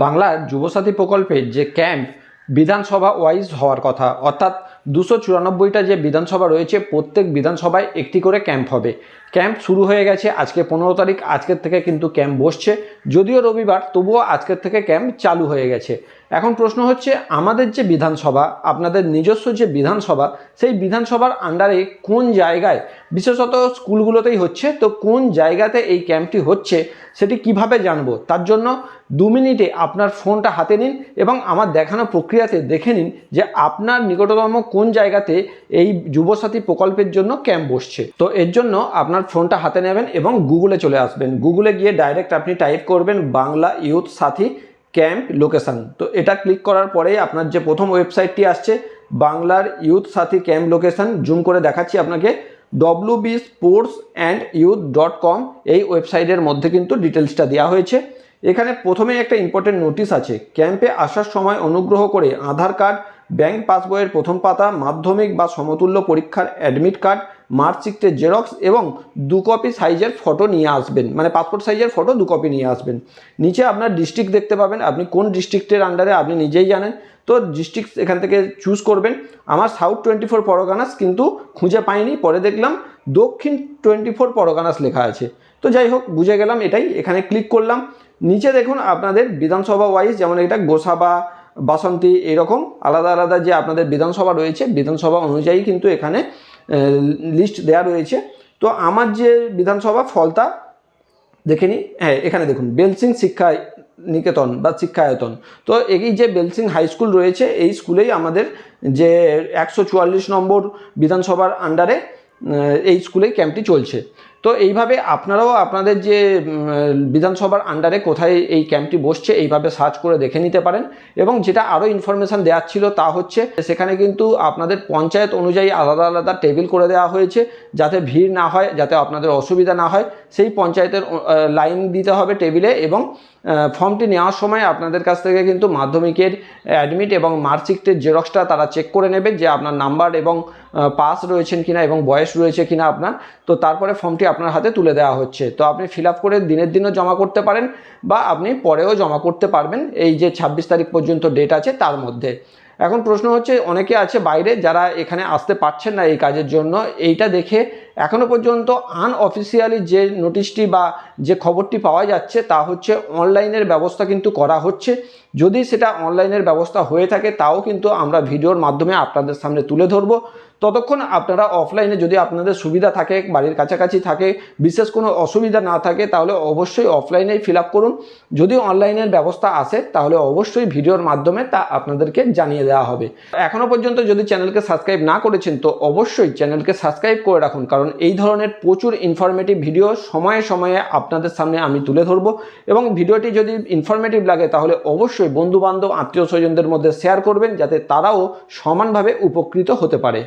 বাংলার যুবসাথী প্রকল্পের যে ক্যাম্প বিধানসভা ওয়াইজ হওয়ার কথা, অর্থাৎ 294টা যে বিধানসভা রয়েছে প্রত্যেক বিধানসভায় একটি করে ক্যাম্প হবে। ক্যাম্প শুরু হয়ে গেছে আজকে 15 তারিখ, আজকের থেকে কিন্তু ক্যাম্প বসছে, যদিও রবিবার তবুও আজকের থেকে ক্যাম্প চালু হয়ে গেছে। এখন প্রশ্ন হচ্ছে, আমাদের যে বিধানসভা, আপনাদের নিজস্ব যে বিধানসভা, সেই বিধানসভার আন্ডারে কোন জায়গায়, বিশেষত স্কুলগুলোতেই হচ্ছে, তো কোন জায়গাতে এই ক্যাম্পটি হচ্ছে সেটি কিভাবে জানবো? তার জন্য 2 মিনিটে আপনার ফোনটা হাতে নিন এবং আমার দেখানো প্রক্রিয়াতে দেখে নিন যে আপনার নিকটতম কোন জায়গাতে এই যুবসাথী প্রকল্পের জন্য ক্যাম্প বসছে। তো এর জন্য আপনার ফোনটা হাতে নেবেন এবং গুগলে চলে আসবেন। গুগলে গিয়ে ডাইরেক্ট আপনি টাইপ করবেন বাংলা ইউথ সাথী ক্যাম্প লোকেশন। তো এটা ক্লিক করার পরেই আপনার যে প্রথম ওয়েবসাইটটি আসছে বাংলার ইউথ সাথী ক্যাম্প লোকেশন, জুম করে দেখাচ্ছি আপনাকে, wbsportsandYouth.com এই ওয়েবসাইটের মধ্যে কিন্তু ডিটেলসটা দেওয়া হয়েছে। এখানে প্রথমে একটা ইম্পর্টেন্ট নোটিশ আছে, ক্যাম্পে আসার সময় অনুগ্রহ করে আধার কার্ড, ব্যাংক পাসবইয়ের প্রথম পাতা, মাধ্যমিক বা সমতুল্য পরীক্ষার অ্যাডমিট কার্ড, মার্কশিটের জেরক্স এবং 2 কপি সাইজের ফটো নিয়ে আসবেন, মানে পাসপোর্ট সাইজের ফটো 2 কপি নিয়ে আসবেন। নিচে আপনার ডিস্ট্রিক্ট দেখতে পাবেন, আপনি কোন ডিস্ট্রিক্টের আন্ডারে আপনি নিজেই জানেন, তো ডিস্ট্রিক্ট এখান থেকে চুজ করবেন। আমার সাউথ 24 পরগনাস কিন্তু খুঁজে পাইনি, পরে দেখলাম দক্ষিণ 24 পরগনাস লেখা আছে। তো যাই হোক, বুঝে গেলাম এটাই। এখানে ক্লিক করলাম। নিচে দেখুন আপনাদের বিধানসভা ওয়াইজ, যেমন এটা গোসাবা, বাসন্তী, এরকম আলাদা আলাদা যে আপনাদের বিধানসভা রয়েছে, বিধানসভা অনুযায়ী কিন্তু এখানে লিস্ট দেওয়া রয়েছে। তো আমার যে বিধানসভা ফলতা দেখে নিই। হ্যাঁ, এখানে দেখুন বেলসিং শিক্ষা নিকেতন বা শিক্ষায়তন। তো এই যে বেলসিং হাই স্কুল রয়েছে, এই স্কুলেই আমাদের যে 144 নম্বর বিধানসভার আন্ডারে এই স্কুলেই ক্যাম্পটি চলছে। তো এইভাবে আপনারাও আপনাদের যে বিধানসভার আন্ডারে কোথায় এই ক্যাম্পটি বসছে এইভাবে সার্চ করে দেখে নিতে পারেন। এবং যেটা আরও ইনফরমেশান দেওয়ার ছিল তা হচ্ছে, সেখানে কিন্তু আপনাদের পঞ্চায়েত অনুযায়ী আলাদা আলাদা টেবিল করে দেওয়া হয়েছে, যাতে ভিড় না হয়, যাতে আপনাদের অসুবিধা না হয়। সেই পঞ্চায়েতের লাইন দিতে হবে টেবিলে, এবং ফর্মটি নেওয়ার সময় আপনাদের কাছ থেকে কিন্তু মাধ্যমিকের অ্যাডমিট এবং মার্কশিটের জেরক্সটা তারা চেক করে নেবে যে আপনার নাম্বার এবং পাস রয়েছেন কিনা এবং বয়স রয়েছে কিনা আপনার। তো তারপরে ফর্মটি আপনার হাতে তুলে দেওয়া হচ্ছে। তো আপনি ফিল আপ করে দিনের দিনও জমা করতে পারেন বা আপনি পরেও জমা করতে পারবেন, এই যে 26 তারিখ পর্যন্ত ডেট আছে তার মধ্যে। এখন প্রশ্ন হচ্ছে, অনেকে আছে বাইরে যারা এখানে আসতে পারছেন না এই কাজের জন্য। এইটা দেখে এখনও পর্যন্ত আনঅফিসিয়ালি যে নোটিশটি বা যে খবরটি পাওয়া যাচ্ছে তা হচ্ছে অনলাইনের ব্যবস্থা কিন্তু করা হচ্ছে। যদি সেটা অনলাইনের ব্যবস্থা হয়ে থাকে তাও কিন্তু আমরা ভিডিওর মাধ্যমে আপনাদের সামনে তুলে ধরবো। ততক্ষণ আপনারা অফলাইনে, যদি আপনাদের সুবিধা থাকে, বাড়ির কাছাকাছি থাকে, বিশেষ কোনো অসুবিধা না থাকে, তাহলে অবশ্যই অফলাইনেই ফিল আপ করুন। যদি অনলাইনের ব্যবস্থা আসে তাহলে অবশ্যই ভিডিওর মাধ্যমে তা আপনাদেরকে জানিয়ে দেওয়া হবে। এখনও পর্যন্ত যদি চ্যানেলকে সাবস্ক্রাইব না করেছেন তো অবশ্যই চ্যানেলকে সাবস্ক্রাইব করে রাখুন, কারণ এই ধরনের প্রচুর ইনফরমেটিভ ভিডিও সময়ে সময়ে আপনাদের সামনে আমি তুলে ধরবো। এবং ভিডিওটি যদি ইনফরমেটিভ লাগে তাহলে অবশ্যই বন্ধুবান্ধব, আত্মীয় স্বজনদের মধ্যে শেয়ার করবেন, যাতে তারাও সমানভাবে উপকৃত হতে পারে।